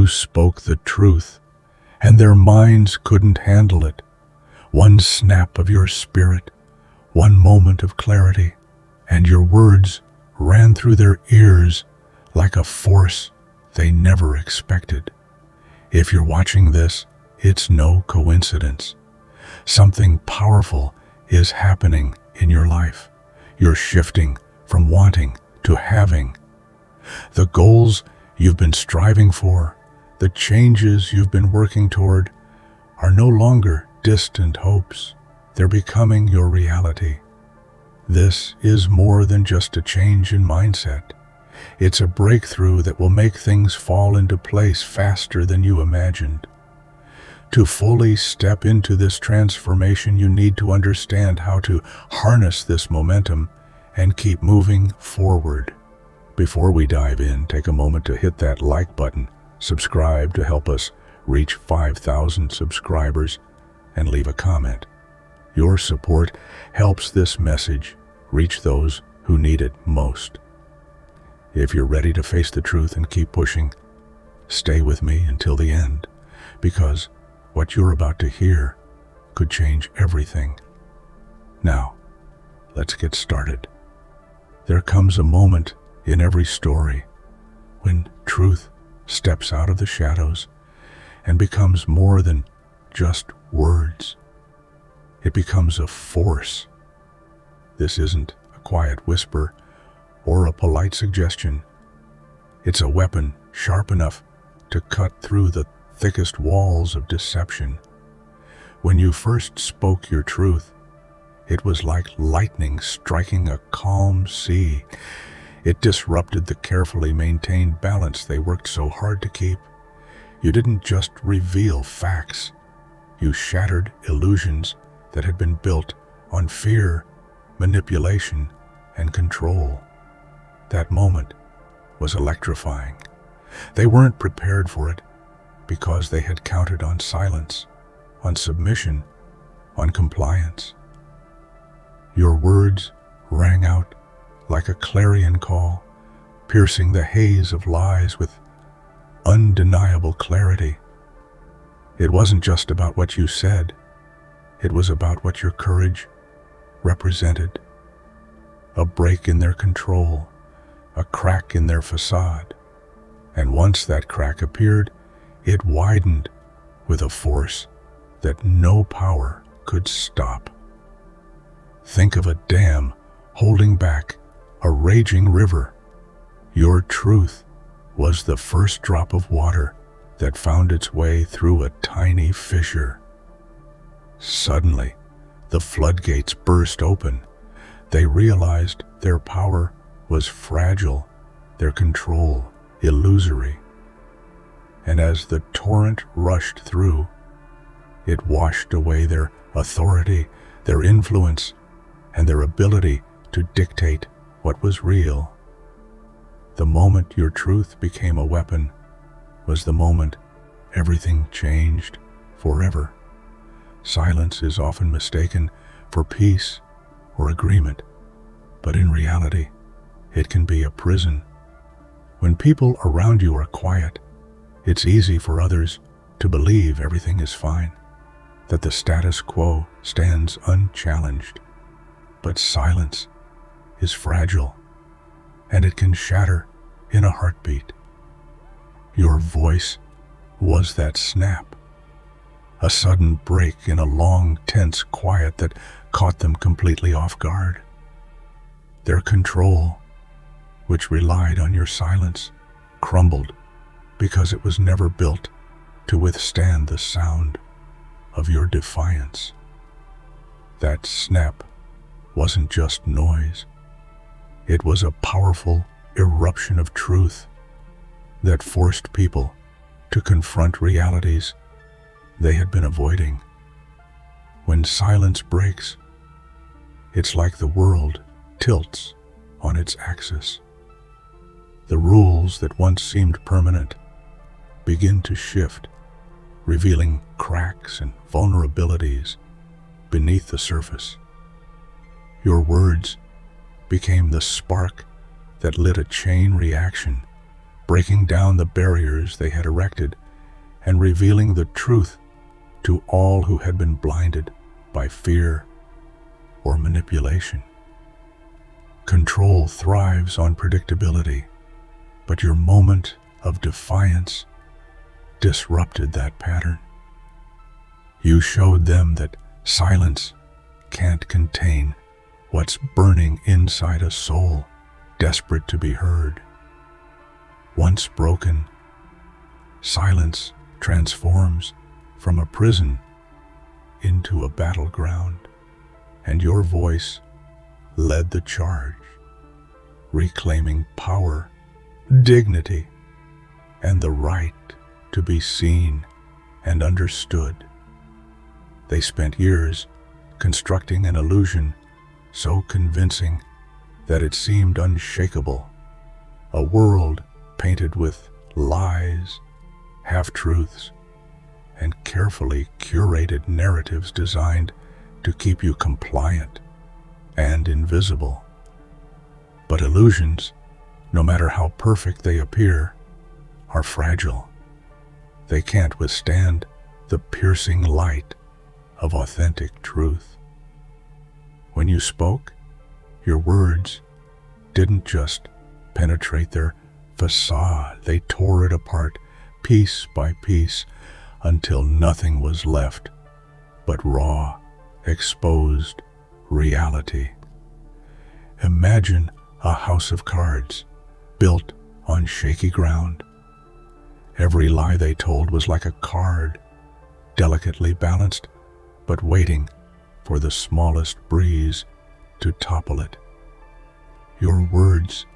spoke the truth, and their minds couldn't handle it. One snap of your spirit, one moment of clarity, and your words ran through their ears like a force they never expected. If you're watching this, it's no coincidence. Something powerful is happening in your life. You're shifting from wanting to having. The goals you've been striving for, the changes you've been working toward, are no longer distant hopes. They're becoming your reality. This is more than just a change in mindset. It's a breakthrough that will make things fall into place faster than you imagined. To fully step into this transformation, you need to understand how to harness this momentum and keep moving forward. Before we dive in, take a moment to hit that like button, subscribe to help us reach 5,000 subscribers, and leave a comment. Your support helps this message reach those who need it most. If you're ready to face the truth and keep pushing, stay with me until the end, because what you're about to hear could change everything. Now, let's get started. There comes a moment in every story when truth steps out of the shadows and becomes more than just words. It becomes a force. This isn't a quiet whisper or a polite suggestion. It's a weapon sharp enough to cut through the thickest walls of deception. When you first spoke your truth, it was like lightning striking a calm sea. It disrupted the carefully maintained balance they worked so hard to keep. You didn't just reveal facts. You shattered illusions that had been built on fear, manipulation, and control. That moment was electrifying. They weren't prepared for it because they had counted on silence, on submission, on compliance. Your words rang out like a clarion call, piercing the haze of lies with undeniable clarity. It wasn't just about what you said. It was about what your courage represented. A break in their control, a crack in their facade. And once that crack appeared, it widened with a force that no power could stop. Think of a dam holding back a raging river. Your truth was the first drop of water that found its way through a tiny fissure. Suddenly, the floodgates burst open. They realized their power was fragile, their control illusory. And as the torrent rushed through, it washed away their authority, their influence, and their ability to dictate what was real. The moment your truth became a weapon was the moment everything changed forever. Silence is often mistaken for peace or agreement, but in reality, it can be a prison. When people around you are quiet, it's easy for others to believe everything is fine, that the status quo stands unchallenged. But silence is fragile, and it can shatter in a heartbeat. Your voice was that snap, a sudden break in a long, tense quiet that caught them completely off guard. Their control, which relied on your silence, crumbled because it was never built to withstand the sound of your defiance. That snap wasn't just noise. It was a powerful eruption of truth that forced people to confront realities they had been avoiding. When silence breaks, it's like the world tilts on its axis. The rules that once seemed permanent begin to shift, revealing cracks and vulnerabilities beneath the surface. Your words became the spark that lit a chain reaction, breaking down the barriers they had erected and revealing the truth to all who had been blinded by fear or manipulation. Control thrives on predictability, but your moment of defiance disrupted that pattern. You showed them that silence can't contain what's burning inside a soul desperate to be heard. Once broken, silence transforms from a prison into a battleground, and your voice led the charge, reclaiming power, dignity, and the right to be seen and understood. They spent years constructing an illusion so convincing that it seemed unshakable, a world painted with lies, half-truths, and carefully curated narratives designed to keep you compliant and invisible. But illusions, no matter how perfect they appear, are fragile. They can't withstand the piercing light of authentic truth. When you spoke, your words didn't just penetrate their facade, they tore it apart piece by piece until nothing was left but raw, exposed reality. Imagine a house of cards built on shaky ground. Every lie they told was like a card, delicately balanced, but waiting for the smallest breeze to topple it. Your words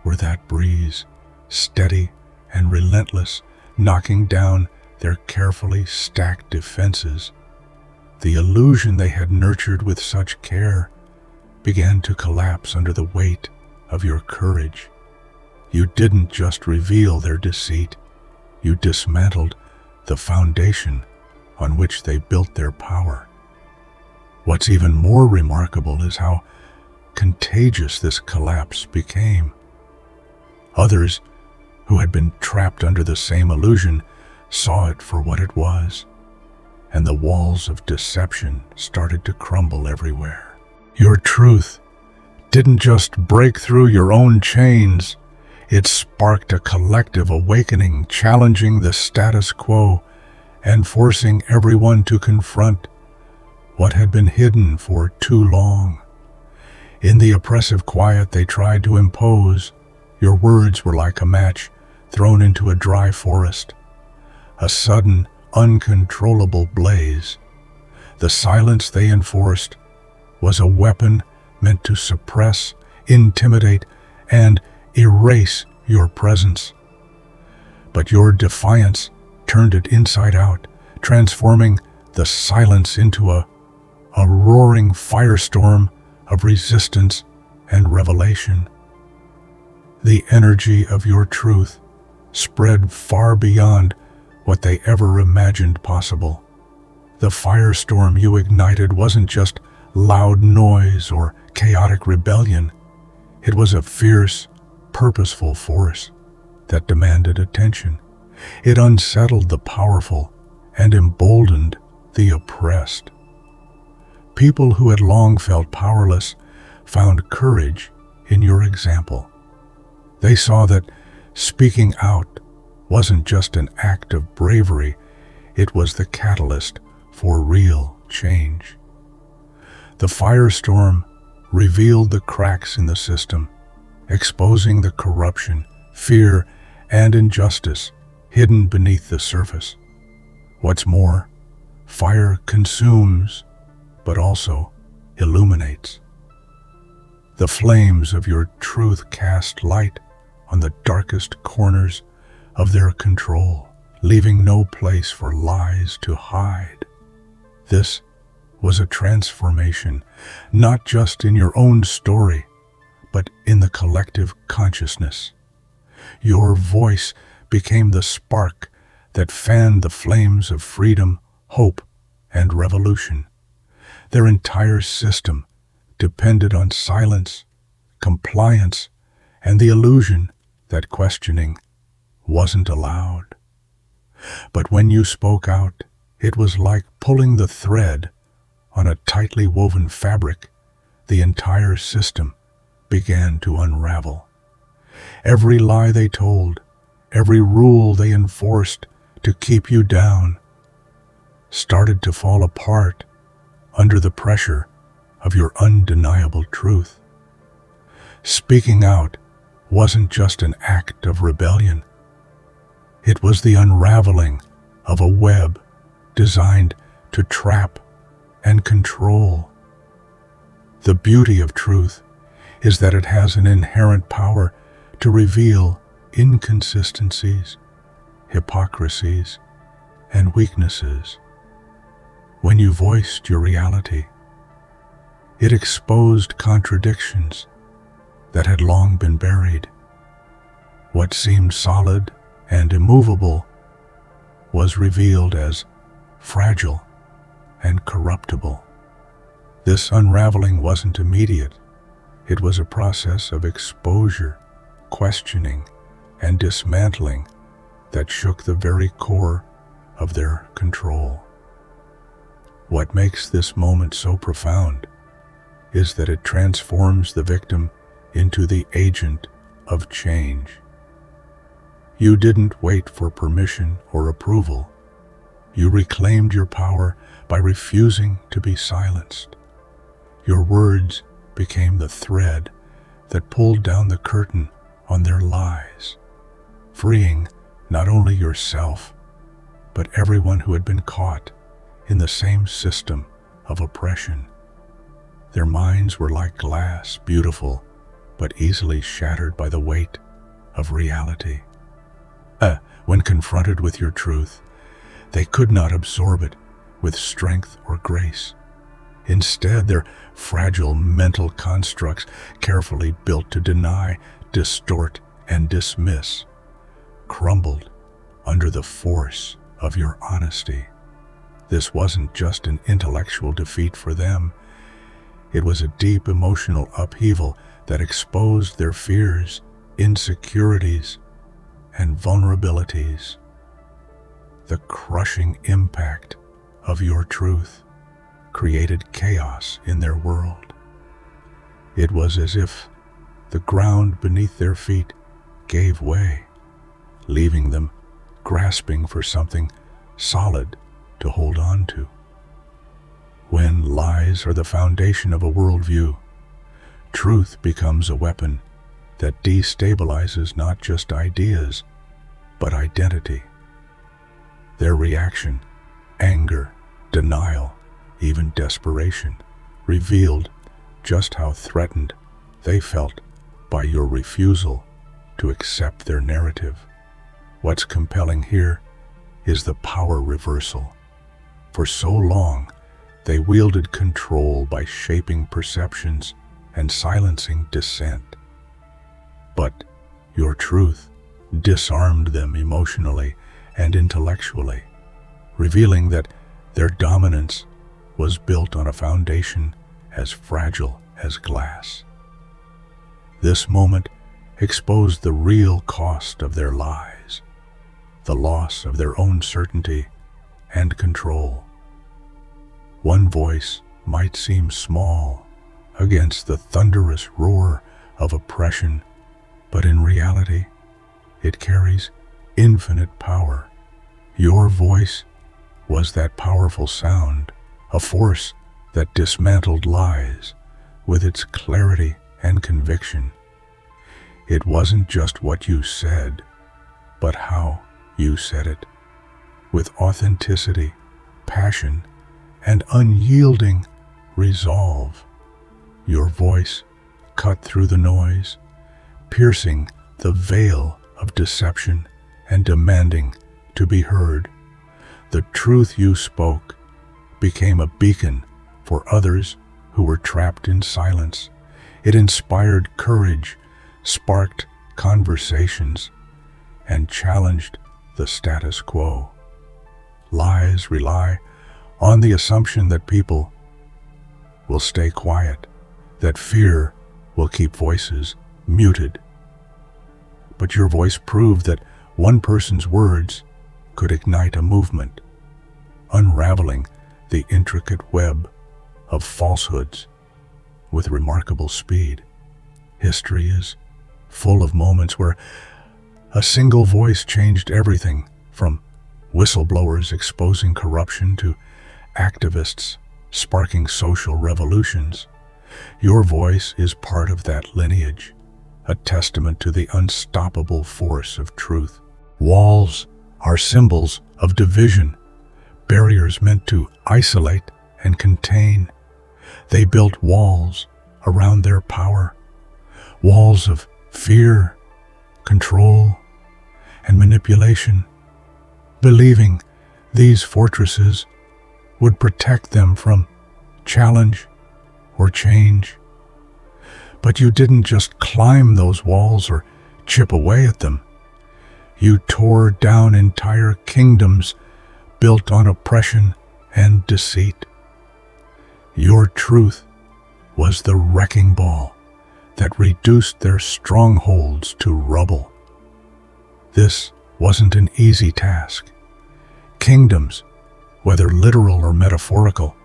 were that breeze, steady and relentless, knocking down their carefully stacked defenses. The illusion they had nurtured with such care began to collapse under the weight of your courage. You didn't just reveal their deceit, you dismantled the foundation on which they built their power. What's even more remarkable is how contagious this collapse became. Others who had been trapped under the same illusion saw it for what it was, and the walls of deception started to crumble everywhere. Your truth didn't just break through your own chains, it sparked a collective awakening, challenging the status quo and forcing everyone to confront what had been hidden for too long. In the oppressive quiet they tried to impose, your words were like a match thrown into a dry forest, a sudden, uncontrollable blaze. The silence they enforced was a weapon meant to suppress, intimidate, and erase your presence. But your defiance turned it inside out, transforming the silence into a roaring firestorm of resistance and revelation. The energy of your truth spread far beyond what they ever imagined possible. The firestorm you ignited wasn't just loud noise or chaotic rebellion. It was a fierce, purposeful force that demanded attention. It unsettled the powerful and emboldened the oppressed. People who had long felt powerless found courage in your example. They saw that speaking out wasn't just an act of bravery, it was the catalyst for real change. The firestorm revealed the cracks in the system, exposing the corruption, fear, and injustice hidden beneath the surface. What's more, fire consumes, but also illuminates. The flames of your truth cast light on the darkest corners of their control, leaving no place for lies to hide. This was a transformation, not just in your own story, but in the collective consciousness. Your voice became the spark that fanned the flames of freedom, hope, and revolution. Their entire system depended on silence, compliance, and the illusion that questioning wasn't allowed. But when you spoke out, it was like pulling the thread on a tightly woven fabric. The entire system began to unravel. Every lie they told, every rule they enforced to keep you down, started to fall apart under the pressure of your undeniable truth. Speaking out wasn't just an act of rebellion. It was the unraveling of a web designed to trap and control. The beauty of truth is that it has an inherent power to reveal inconsistencies, hypocrisies, and weaknesses. When you voiced your reality, it exposed contradictions that had long been buried. What seemed solid and immovable was revealed as fragile and corruptible. This unraveling wasn't immediate. It was a process of exposure, questioning, and dismantling that shook the very core of their control. What makes this moment so profound is that it transforms the victim into the agent of change. You didn't wait for permission or approval. You reclaimed your power by refusing to be silenced. Your words became the thread that pulled down the curtain on their lies, freeing not only yourself, but everyone who had been caught in the same system of oppression. Their minds were like glass, beautiful, but easily shattered by the weight of reality. When confronted with your truth, they could not absorb it with strength or grace. Instead, their fragile mental constructs, carefully built to deny, distort, and dismiss, crumbled under the force of your honesty. This wasn't just an intellectual defeat for them. It was a deep emotional upheaval that exposed their fears, insecurities, and vulnerabilities. The crushing impact of your truth created chaos in their world. It was as if the ground beneath their feet gave way, leaving them grasping for something solid to hold on to. When lies are the foundation of a worldview, truth becomes a weapon that destabilizes not just ideas, but identity. Their reaction, anger, denial, even desperation, revealed just how threatened they felt by your refusal to accept their narrative. What's compelling here is the power reversal. For so long, they wielded control by shaping perceptions and silencing dissent. But your truth disarmed them emotionally and intellectually, revealing that their dominance was built on a foundation as fragile as glass. This moment exposed the real cost of their lies, the loss of their own certainty and control. One voice might seem small against the thunderous roar of oppression, but in reality, it carries infinite power. Your voice was that powerful sound, a force that dismantled lies with its clarity and conviction. It wasn't just what you said, but how you said it. With authenticity, passion, and unyielding resolve, your voice cut through the noise, piercing the veil of deception and demanding to be heard. The truth you spoke became a beacon for others who were trapped in silence. It inspired courage, sparked conversations, and challenged the status quo. Lies rely on the assumption that people will stay quiet, that fear will keep voices muted. But your voice proved that One person's words could ignite a movement, unraveling the intricate web of falsehoods with remarkable speed. History is full of moments where a single voice changed everything, from whistleblowers exposing corruption to activists sparking social revolutions. Your voice is part of that lineage, a testament to the unstoppable force of truth. Walls are symbols of division, barriers meant to isolate and contain. They built walls around their power, walls of fear, control, and manipulation, believing these fortresses would protect them from challenge or change. But you didn't just climb those walls or chip away at them. You tore down entire kingdoms built on oppression and deceit. Your truth was the wrecking ball that reduced their strongholds to rubble. This wasn't an easy task. Kingdoms, whether literal or metaphorical,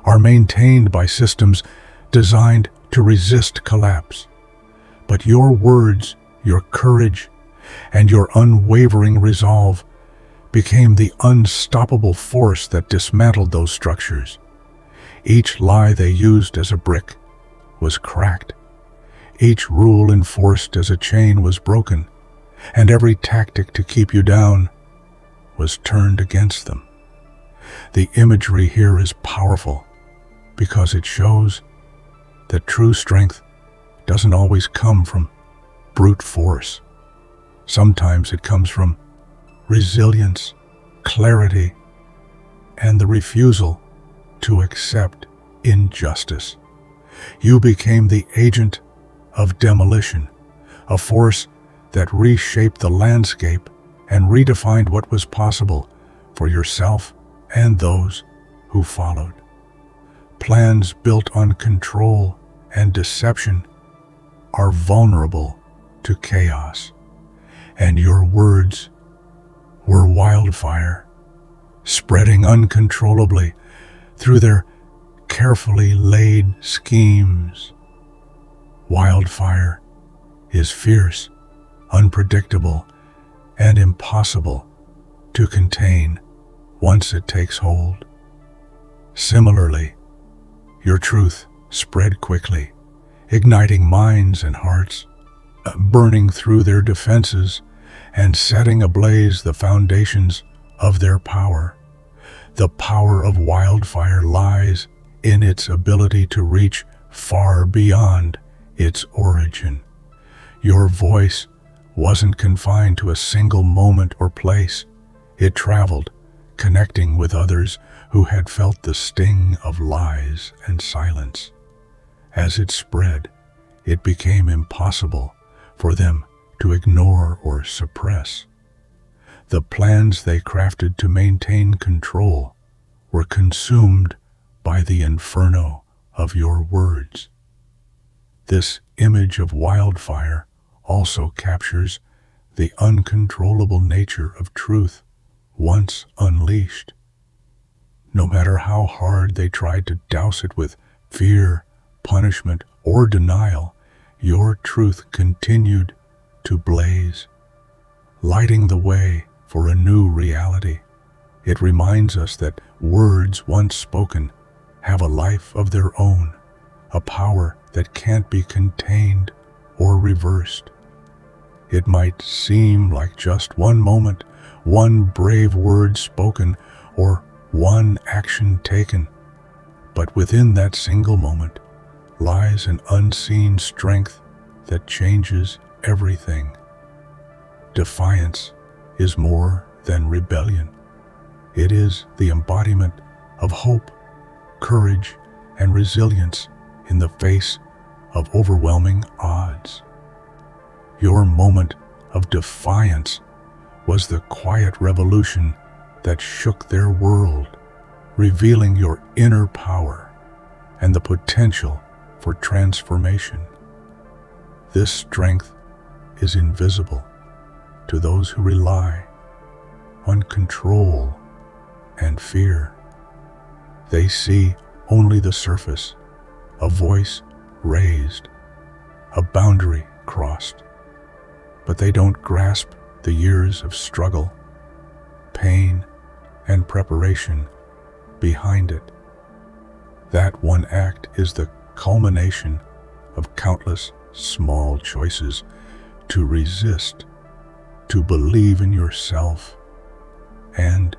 are maintained by systems designed to resist collapse. But your words, your courage, and your unwavering resolve became the unstoppable force that dismantled those structures. Each lie they used as a brick was cracked. Each rule enforced as a chain was broken, and every tactic to keep you down was turned against them. The imagery here is powerful because it shows that true strength doesn't always come from brute force. Sometimes it comes from resilience, clarity, and the refusal to accept injustice. You became the agent of demolition, a force that reshaped the landscape and redefined what was possible for yourself and those who followed. Plans built on control and deception are vulnerable to chaos, and your words were wildfire, spreading uncontrollably through their carefully laid schemes. Wildfire is fierce, unpredictable, and impossible to contain once it takes hold. Similarly, your truth spread quickly, igniting minds and hearts, burning through their defenses and setting ablaze the foundations of their power. The power of wildfire lies in its ability to reach far beyond its origin. Your voice wasn't confined to a single moment or place. It traveled, connecting with others who had felt the sting of lies and silence. As it spread, it became impossible for them to ignore or suppress. The plans they crafted to maintain control were consumed by the inferno of your words. This image of wildfire also captures the uncontrollable nature of truth once unleashed. No matter how hard they tried to douse it with fear, punishment, or denial, your truth continued to blaze, lighting the way for a new reality. It reminds us that words once spoken have a life of their own, a power that can't be contained or reversed. It might seem like just one moment, one brave word spoken, or one action taken, but within that single moment lies an unseen strength that changes everything. Defiance is more than rebellion. It is the embodiment of hope, courage, and resilience in the face of overwhelming odds. Your moment of defiance was the quiet revolution that shook their world, revealing your inner power and the potential for transformation. This strength is invisible, to those who rely on control and fear. They see only the surface, a voice raised, a boundary crossed, but they don't grasp the years of struggle, pain, and preparation behind it. That one act is the culmination of countless small choices to resist, to believe in yourself, and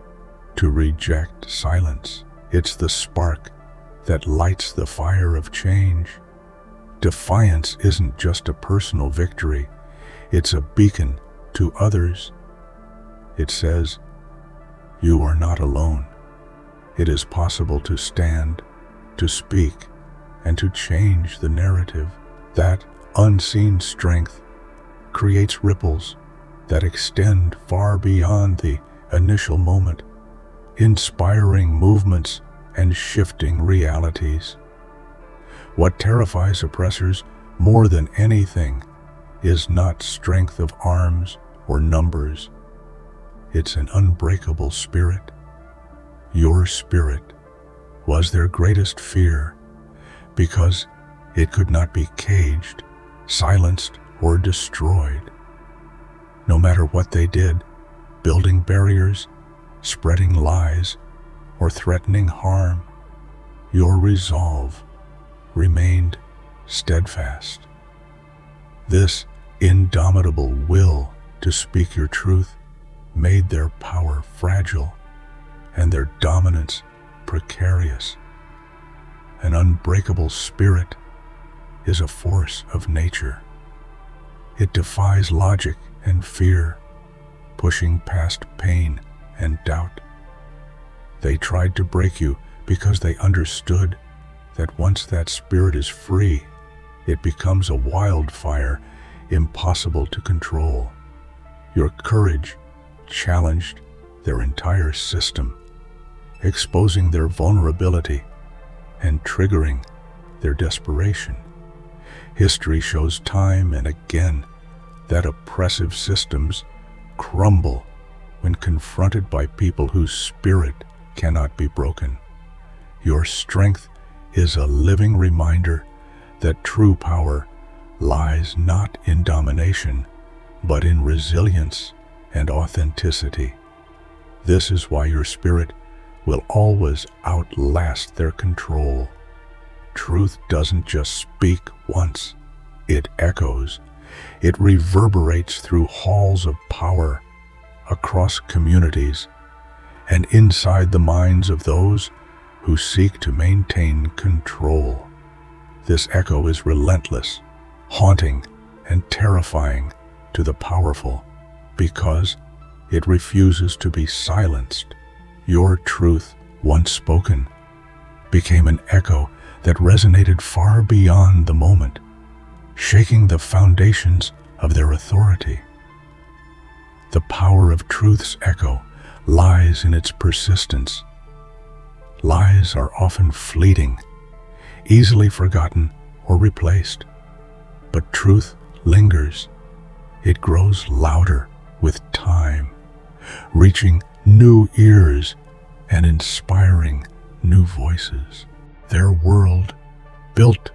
to reject silence. It's the spark that lights the fire of change. Defiance isn't just a personal victory, it's a beacon to others. It says, you are not alone. It is possible to stand, to speak, and to change the narrative. That unseen strength creates ripples that extend far beyond the initial moment, inspiring movements and shifting realities. What terrifies oppressors more than anything is not strength of arms or numbers. It's an unbreakable spirit. Your spirit was their greatest fear because it could not be caged, silenced, or destroyed. No matter what they did, building barriers, spreading lies, or threatening harm, your resolve remained steadfast. This indomitable will to speak your truth made their power fragile and their dominance precarious. An unbreakable spirit is a force of nature. It defies logic and fear, pushing past pain and doubt. They tried to break you because they understood that once that spirit is free, it becomes a wildfire impossible to control. Your courage challenged their entire system, exposing their vulnerability and triggering their desperation. History shows time and again that oppressive systems crumble when confronted by people whose spirit cannot be broken. Your strength is a living reminder that true power lies not in domination, but in resilience and authenticity. This is why your spirit will always outlast their control. Truth doesn't just speak once, it echoes. It reverberates through halls of power, across communities, and inside the minds of those who seek to maintain control. This echo is relentless, haunting, and terrifying to the powerful because it refuses to be silenced. Your truth, once spoken, became an echo that resonated far beyond the moment, shaking the foundations of their authority. The power of truth's echo lies in its persistence. Lies are often fleeting, easily forgotten or replaced, but truth lingers. It grows louder with time, reaching new ears and inspiring new voices. Their world, built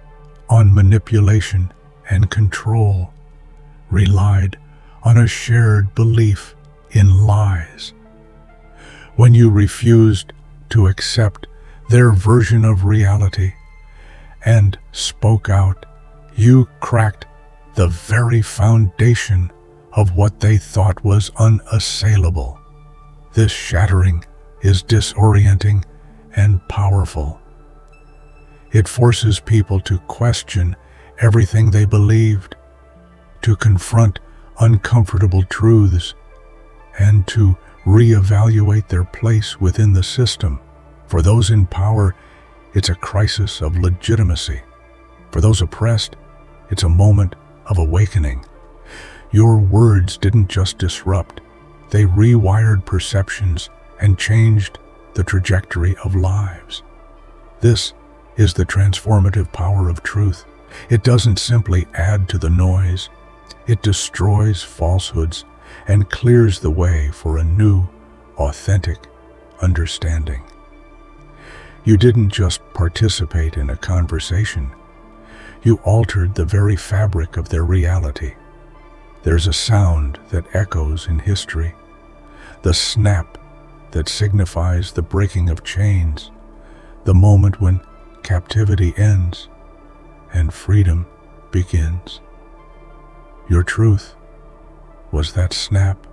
on manipulation and control, relied on a shared belief in lies. When you refused to accept their version of reality and spoke out, you cracked the very foundation of what they thought was unassailable. This shattering is disorienting and powerful. It forces people to question everything they believed, to confront uncomfortable truths, and to reevaluate their place within the system. For those in power, it's a crisis of legitimacy. For those oppressed, it's a moment of awakening. Your words didn't just disrupt, they rewired perceptions and changed the trajectory of lives. This is the transformative power of truth. It doesn't simply add to the noise, it destroys falsehoods and clears the way for a new, authentic understanding. You didn't just participate in a conversation, you altered the very fabric of their reality. There's a sound that echoes in history, the snap that signifies the breaking of chains, the moment when captivity ends and freedom begins. Your truth was that snap,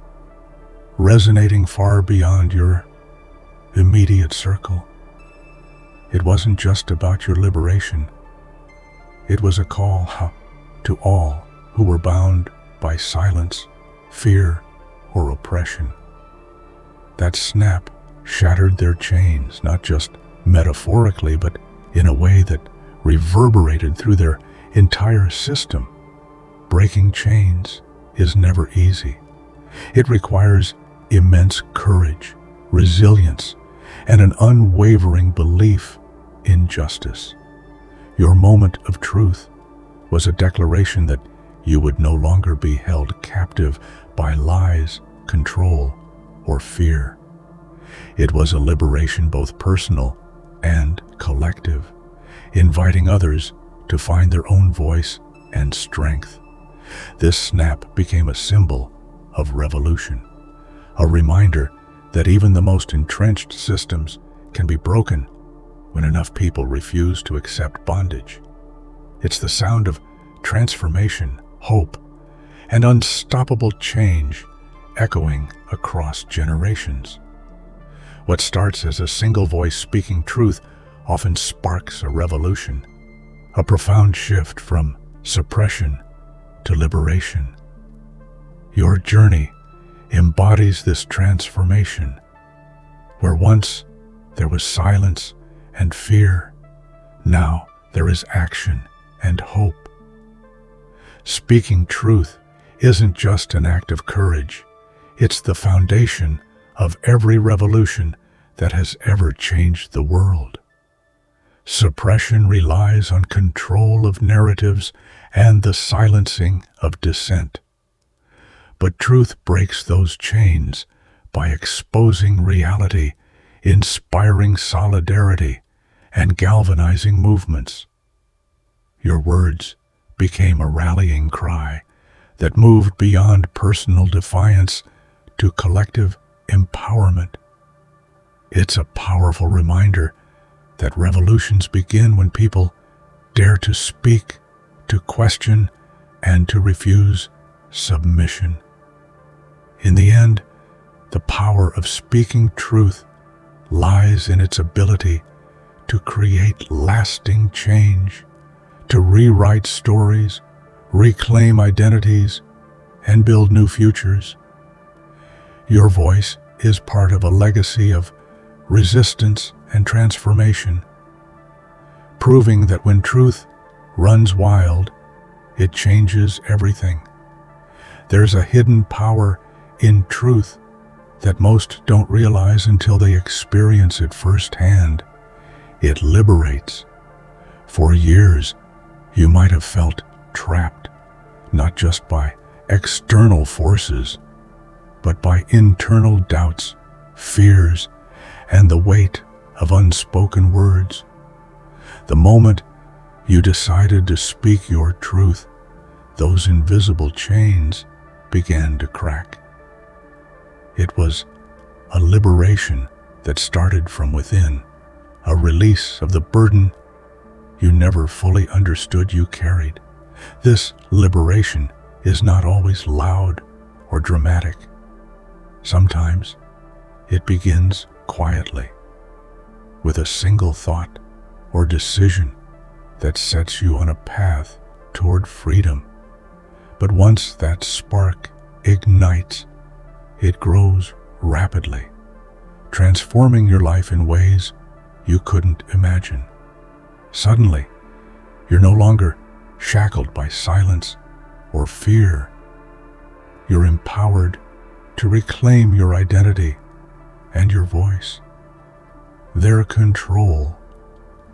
resonating far beyond your immediate circle. It wasn't just about your liberation. It was a call to all who were bound by silence, fear, or oppression. That snap shattered their chains, not just metaphorically, but in a way that reverberated through their entire system. Breaking chains is never easy. It requires immense courage, resilience, and an unwavering belief in justice. Your moment of truth was a declaration that you would no longer be held captive by lies, control, or fear. It was a liberation both personal and collective, inviting others to find their own voice and strength. This snap became a symbol of revolution, a reminder that even the most entrenched systems can be broken when enough people refuse to accept bondage. It's the sound of transformation, hope, and unstoppable change echoing across generations. What starts as a single voice speaking truth often sparks a revolution, a profound shift from suppression to liberation. Your journey embodies this transformation. Where once there was silence and fear, now there is action and hope. Speaking truth isn't just an act of courage, it's the foundation of every revolution that has ever changed the world. Suppression relies on control of narratives and the silencing of dissent. But truth breaks those chains by exposing reality, inspiring solidarity, and galvanizing movements. Your words became a rallying cry that moved beyond personal defiance to collective empowerment. It's a powerful reminder that revolutions begin when people dare to speak, to question, and to refuse submission. In the end, the power of speaking truth lies in its ability to create lasting change, to rewrite stories, reclaim identities, and build new futures. Your voice is part of a legacy of resistance and transformation, proving that when truth runs wild, it changes everything. There's a hidden power in truth that most don't realize until they experience it firsthand. It liberates. For years, you might have felt trapped, not just by external forces, but by internal doubts, fears, and the weight of unspoken words. The moment you decided to speak your truth, those invisible chains began to crack. It was a liberation that started from within, a release of the burden you never fully understood you carried. This liberation is not always loud or dramatic. Sometimes it begins quietly, with a single thought or decision that sets you on a path toward freedom. But once that spark ignites, it grows rapidly, transforming your life in ways you couldn't imagine. Suddenly, you're no longer shackled by silence or fear. You're empowered to reclaim your identity and your voice. Their control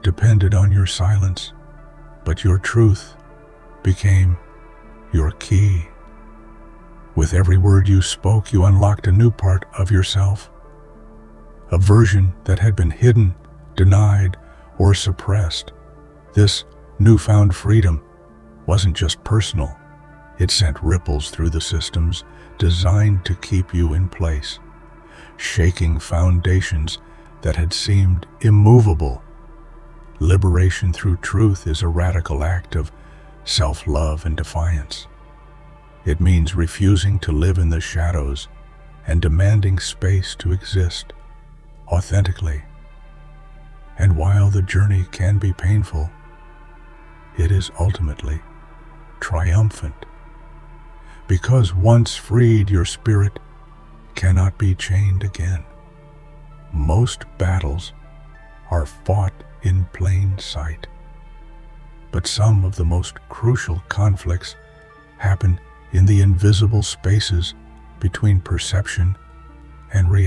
depended on your silence, but your truth became your key. With every word you spoke, you unlocked a new part of yourself, a version that had been hidden, denied, or suppressed. This newfound freedom wasn't just personal. It sent ripples through the systems designed to keep you in place, shaking foundations that had seemed immovable. Liberation through truth is a radical act of self-love and defiance. It means refusing to live in the shadows and demanding space to exist authentically. And while the journey can be painful, it is ultimately triumphant. Because once freed, your spirit cannot be chained again. Most battles are fought in plain sight, but some of the most crucial conflicts happen in the invisible spaces between perception and reality.